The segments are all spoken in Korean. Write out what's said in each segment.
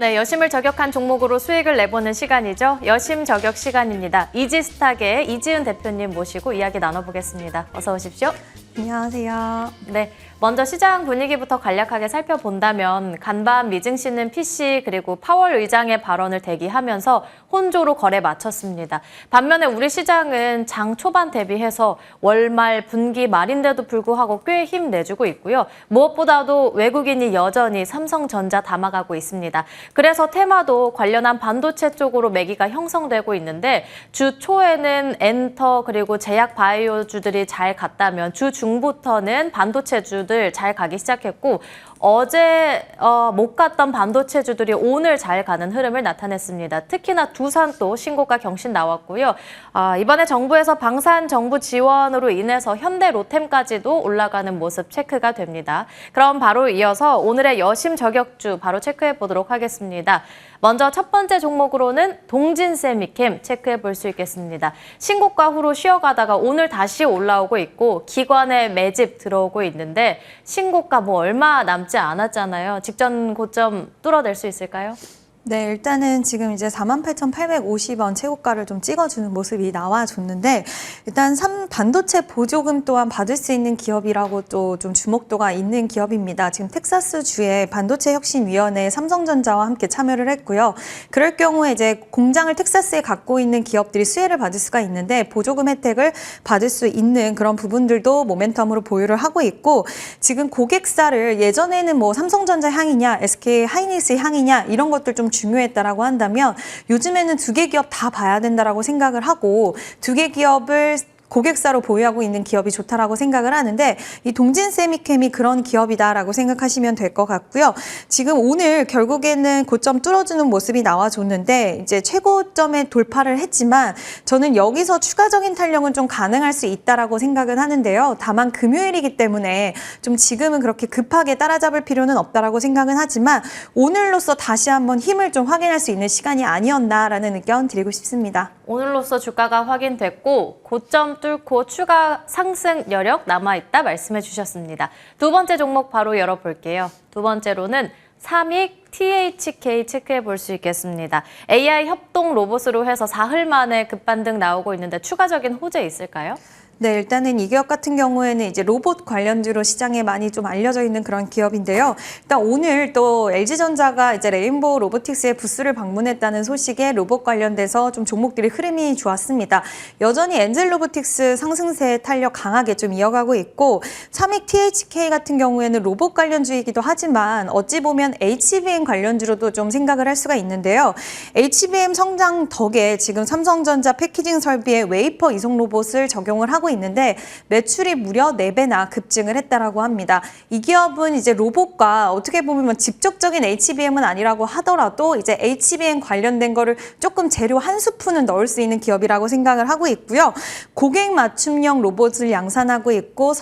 네, 여심을 저격한 종목으로 수익을 내보는 시간이죠. 여심 저격 시간입니다. 이지스탁의 이지은 대표님 모시고 이야기 나눠보겠습니다. 어서 오십시오. 안녕하세요. 네, 먼저 시장 분위기부터 간략하게 살펴본다면 간밤 미증시는 PC 그리고 파월 의장의 발언을 대기하면서 혼조로 거래 마쳤습니다. 반면에 우리 시장은 장 초반 대비해서 월말 분기 말인데도 불구하고 꽤 힘내주고 있고요. 무엇보다도 외국인이 여전히 삼성전자 담아가고 있습니다. 그래서 테마도 관련한 반도체 쪽으로 매기가 형성되고 있는데 주 초에는 엔터 그리고 제약 바이오주들이 잘 갔다면 주 중부터는 반도체주들 잘 가기 시작했고 어제 못 갔던 반도체주들이 오늘 잘 가는 흐름을 나타냈습니다. 특히나 두산 또 신고가 경신 나왔고요. 이번에 정부에서 방산 정부 지원으로 인해서 현대 로템까지도 올라가는 모습 체크가 됩니다. 그럼 바로 이어서 오늘의 여심 저격주 바로 체크해 보도록 하겠습니다. 먼저 첫 번째 종목으로는 동진세미캠 체크해 볼 수 있겠습니다. 신고가 후로 쉬어가다가 오늘 다시 올라오고 있고 기관의 매집 들어오고 있는데 신고가 얼마 남지 않았잖아요. 직전 고점 뚫어낼 수 있을까요? 네, 일단은 지금 이제 48,850원 최고가를 좀 찍어주는 모습이 나와줬는데 일단 반도체 보조금 또한 받을 수 있는 기업이라고 또 좀 주목도가 있는 기업입니다. 지금 텍사스주의 반도체혁신위원회에 삼성전자와 함께 참여를 했고요. 그럴 경우에 이제 공장을 텍사스에 갖고 있는 기업들이 수혜를 받을 수가 있는데 보조금 혜택을 받을 수 있는 그런 부분들도 모멘텀으로 보유를 하고 있고 지금 고객사를 예전에는 삼성전자 향이냐 SK 하이닉스 향이냐 이런 것들 좀 중요했다라고 한다면 요즘에는 두 개 기업 다 봐야 된다라고 생각을 하고 두 개 기업을 고객사로 보유하고 있는 기업이 좋다라고 생각을 하는데 이 동진세미캠이 그런 기업이다라고 생각하시면 될 것 같고요. 지금 오늘 결국에는 고점 뚫어주는 모습이 나와줬는데 이제 최고점에 돌파를 했지만 저는 여기서 추가적인 탄력은 좀 가능할 수 있다라고 생각은 하는데요. 다만 금요일이기 때문에 좀 지금은 그렇게 급하게 따라잡을 필요는 없다라고 생각은 하지만 오늘로써 다시 한번 힘을 좀 확인할 수 있는 시간이 아니었나라는 의견 드리고 싶습니다. 오늘로써 주가가 확인됐고 고점 뚫고 추가 상승 여력 남아있다 말씀해 주셨습니다. 두 번째 종목 바로 열어볼게요. 두 번째로는 삼익 THK 체크해 볼 수 있겠습니다. AI 협동 로봇으로 해서 사흘 만에 급반등 나오고 있는데 추가적인 호재 있을까요? 네, 일단은 이 기업 같은 경우에는 이제 로봇 관련주로 시장에 많이 좀 알려져 있는 그런 기업인데요. 일단 오늘 또 LG전자가 이제 레인보우 로보틱스의 부스를 방문했다는 소식에 로봇 관련돼서 좀 종목들이 흐름이 좋았습니다. 여전히 엔젤 로보틱스 상승세 탄력 강하게 좀 이어가고 있고 삼익 THK 같은 경우에는 로봇 관련주이기도 하지만 어찌 보면 HBM 관련주로도 좀 생각을 할 수가 있는데요. HBM 성장 덕에 지금 삼성전자 패키징 설비에 웨이퍼 이송 로봇을 적용을 하고 있는데 매출이 무려 4배나 급증을 했다라고 합니다. 이 기업은 이제 로봇과 어떻게 보면 직접적인 HBM은 아니라고 하더라도 이제 HBM 관련된 거를 조금 재료 한 스푼은 넣을 수 있는 기업이라고 생각을 하고 있고요. 고객 맞춤형 로봇을 양산하고 있고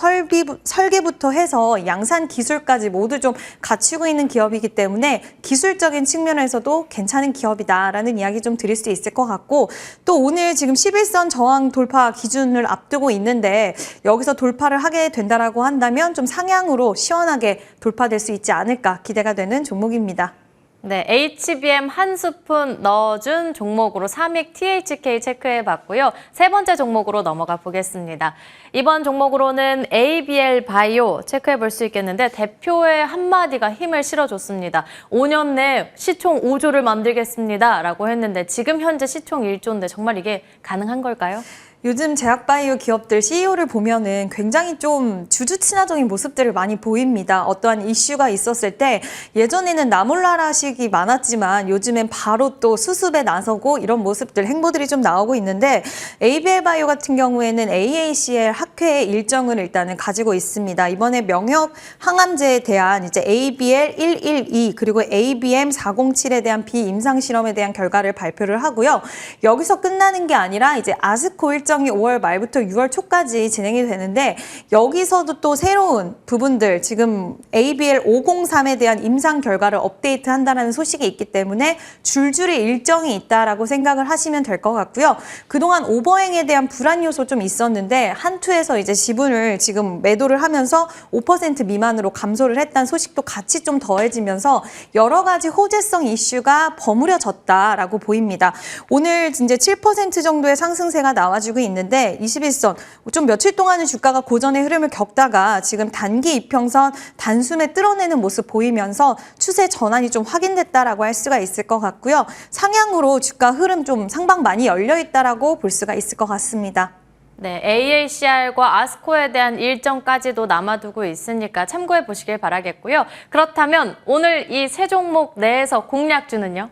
설계부터 해서 양산 기술까지 모두 좀 갖추고 있는 기업이기 때문에 기술적인 측면에서도 괜찮은 기업이다라는 이야기 좀 드릴 수 있을 것 같고 또 오늘 지금 11선 저항 돌파 기준을 앞두고 있는데 여기서 돌파를 하게 된다라고 한다면 좀 상향으로 시원하게 돌파될 수 있지 않을까 기대가 되는 종목입니다. 네, HBM 한 스푼 넣어준 종목으로 삼익 THK 체크해봤고요. 세 번째 종목으로 넘어가 보겠습니다. 이번 종목으로는 ABL 바이오 체크해볼 수 있겠는데 대표의 한마디가 힘을 실어줬습니다. 5년 내 시총 5조를 만들겠습니다 라고 했는데 지금 현재 시총 1조인데 정말 이게 가능한 걸까요? 요즘 제약바이오 기업들 CEO를 보면은 굉장히 좀 주주 친화적인 모습들을 많이 보입니다. 어떠한 이슈가 있었을 때 예전에는 나몰라라식이 많았지만 요즘엔 바로 또 수습에 나서고 이런 모습들, 행보들이 좀 나오고 있는데 ABL 바이오 같은 경우에는 AACL 학회 일정을 일단은 가지고 있습니다. 이번에 명역 항암제에 대한 이제 ABL 112 그리고 ABM 407에 대한 비임상 실험에 대한 결과를 발표를 하고요. 여기서 끝나는 게 아니라 이제 아스코 일정 일정이 5월 말부터 6월 초까지 진행이 되는데 여기서도 또 새로운 부분들 지금 ABL 503에 대한 임상 결과를 업데이트한다는 소식이 있기 때문에 줄줄이 일정이 있다라고 생각을 하시면 될 것 같고요. 그동안 오버행에 대한 불안 요소 좀 있었는데 한투에서 이제 지분을 지금 매도를 하면서 5% 미만으로 감소를 했다는 소식도 같이 좀 더해지면서 여러 가지 호재성 이슈가 버무려졌다라고 보입니다. 오늘 이제 7% 정도의 상승세가 나와주고 있는데 21선 좀 며칠 동안은 주가가 고전의 흐름을 겪다가 지금 단기 이평선 단숨에 뚫어내는 모습 보이면서 추세 전환이 좀 확인됐다라고 할 수가 있을 것 같고요. 상향으로 주가 흐름 좀 상방 많이 열려 있다라고 볼 수가 있을 것 같습니다. 네, AACR과 아스코에 대한 일정까지도 남아두고 있으니까 참고해 보시길 바라겠고요. 그렇다면 오늘 이 세 종목 내에서 공략주는요?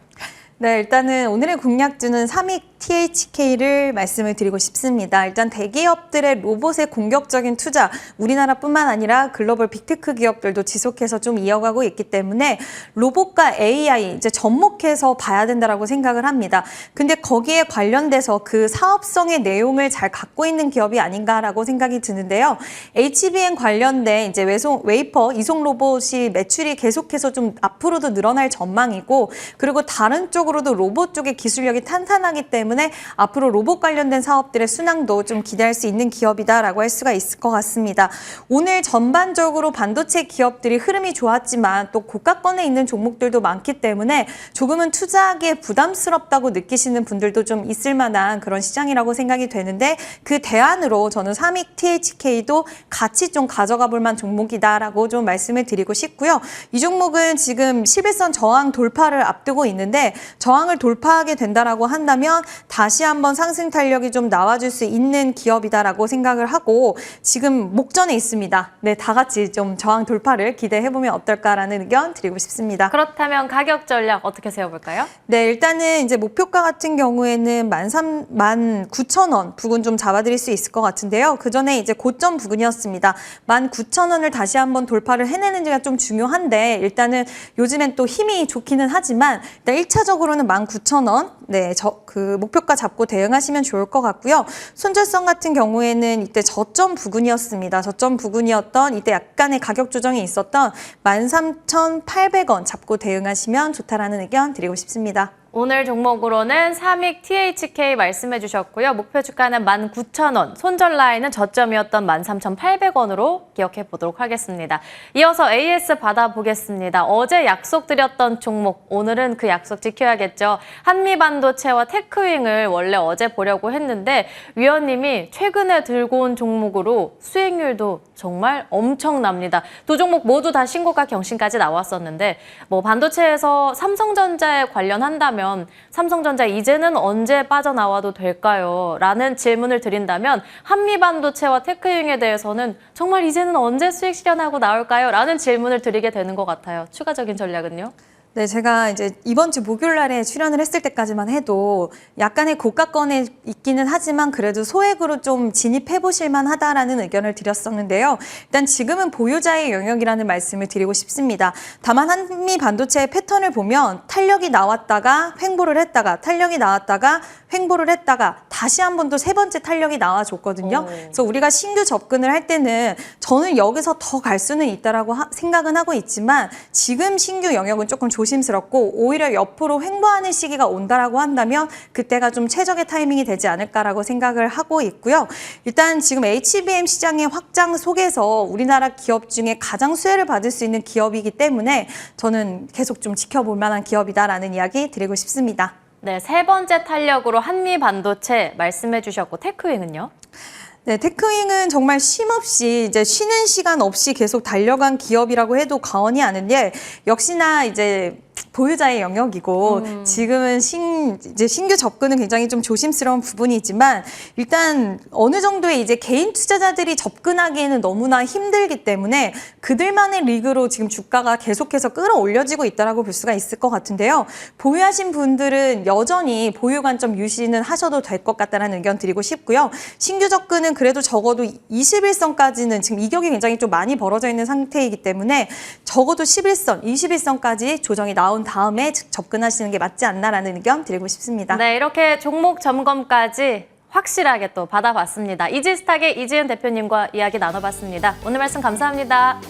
네, 일단은 오늘의 공략주는 삼익 THK를 말씀을 드리고 싶습니다. 일단 대기업들의 로봇의 공격적인 투자, 우리나라뿐만 아니라 글로벌 빅테크 기업들도 지속해서 좀 이어가고 있기 때문에 로봇과 AI 이제 접목해서 봐야 된다라고 생각을 합니다. 근데 거기에 관련돼서 그 사업성의 내용을 잘 갖고 있는 기업이 아닌가라고 생각이 드는데요. HBM 관련된 이제 웨이퍼 이송 로봇이 매출이 계속해서 좀 앞으로도 늘어날 전망이고 그리고 다른 쪽으로도 로봇 쪽의 기술력이 탄탄하기 때문에 앞으로 로봇 관련된 사업들의 순항도 좀 기대할 수 있는 기업이다라고 할 수가 있을 것 같습니다. 오늘 전반적으로 반도체 기업들이 흐름이 좋았지만 또 고가권에 있는 종목들도 많기 때문에 조금은 투자하기에 부담스럽다고 느끼시는 분들도 좀 있을 만한 그런 시장이라고 생각이 되는데 그 대안으로 저는 삼익 THK도 같이 좀 가져가 볼 만한 종목이다라고 좀 말씀을 드리고 싶고요. 이 종목은 지금 11선 저항 돌파를 앞두고 있는데 저항을 돌파하게 된다라고 한다면 다시 한번 상승 탄력이 좀 나와줄 수 있는 기업이다라고 생각을 하고 지금 목전에 있습니다. 네, 다 같이 좀 저항 돌파를 기대해보면 어떨까라는 의견 드리고 싶습니다. 그렇다면 가격 전략 어떻게 세워볼까요? 네, 일단은 이제 목표가 같은 경우에는 19,000원 부근 좀 잡아드릴 수 있을 것 같은데요. 그 전에 이제 고점 부근이었습니다. 19,000원을 다시 한번 돌파를 해내는지가 좀 중요한데 일단은 요즘엔 또 힘이 좋기는 하지만 일단 1차적으로는 19,000원 네, 그 목표가 잡고 대응하시면 좋을 것 같고요. 손절성 같은 경우에는 이때 저점 부근이었습니다. 저점 부근이었던 이때 약간의 가격 조정이 있었던 13,800원 잡고 대응하시면 좋다라는 의견 드리고 싶습니다. 오늘 종목으로는 삼익 THK 말씀해 주셨고요. 목표 주가는 19,000원, 손절 라인은 저점이었던 13,800원으로 기억해 보도록 하겠습니다. 이어서 AS 받아보겠습니다. 어제 약속드렸던 종목, 오늘은 그 약속 지켜야겠죠. 한미반도체와 테크윙을 원래 어제 보려고 했는데 위원님이 최근에 들고 온 종목으로 수익률도 정말 엄청납니다. 두 종목 모두 다 신고가 경신까지 나왔었는데 뭐 반도체에서 삼성전자에 관련한다면 삼성전자 이제는 언제 빠져나와도 될까요? 라는 질문을 드린다면 한미반도체와 테크윙에 대해서는 정말 이제는 언제 수익 실현하고 나올까요? 라는 질문을 드리게 되는 것 같아요. 추가적인 전략은요? 네, 제가 이제 이번 주 목요일 날에 출연을 했을 때까지만 해도 약간의 고가권에 있기는 하지만 그래도 소액으로 좀 진입해 보실 만하다라는 의견을 드렸었는데요. 일단 지금은 보유자의 영역이라는 말씀을 드리고 싶습니다. 다만 한미 반도체의 패턴을 보면 탄력이 나왔다가 횡보를 했다가 탄력이 나왔다가 횡보를 했다가 다시 한 번 또 세 번째 탄력이 나와줬거든요. 그래서 우리가 신규 접근을 할 때는 저는 여기서 더 갈 수는 있다라고 생각은 하고 있지만 지금 신규 영역은 조금 조심스럽고 오히려 옆으로 횡보하는 시기가 온다라고 한다면 그때가 좀 최적의 타이밍이 되지 않을까라고 생각을 하고 있고요. 일단 지금 HBM 시장의 확장 속에서 우리나라 기업 중에 가장 수혜를 받을 수 있는 기업이기 때문에 저는 계속 좀 지켜볼 만한 기업이다라는 이야기 드리고 싶습니다. 네, 세 번째 탄력으로 한미 반도체 말씀해 주셨고 테크윙은요? 네, 테크윙은 정말 쉼없이 이제 쉬는 시간 없이 계속 달려간 기업이라고 해도 과언이 아닌데 역시나 이제 보유자의 영역이고 지금은 이제 신규 접근은 굉장히 좀 조심스러운 부분이지만 일단 어느 정도의 이제 개인 투자자들이 접근하기에는 너무나 힘들기 때문에 그들만의 리그로 지금 주가가 계속해서 끌어올려지고 있다라고 볼 수가 있을 것 같은데요. 보유하신 분들은 여전히 보유 관점 유지는 하셔도 될 것 같다는 의견 드리고 싶고요. 신규 접근은 그래도 적어도 21선까지는 지금 이격이 굉장히 좀 많이 벌어져 있는 상태이기 때문에 적어도 11선, 21선까지 조정이 나온 다음에 접근하시는 게 맞지 않나라는 의견 드리고 싶습니다. 네, 이렇게 종목 점검까지 확실하게 또 받아봤습니다. 이지스탁의 이지은 대표님과 이야기 나눠봤습니다. 오늘 말씀 감사합니다.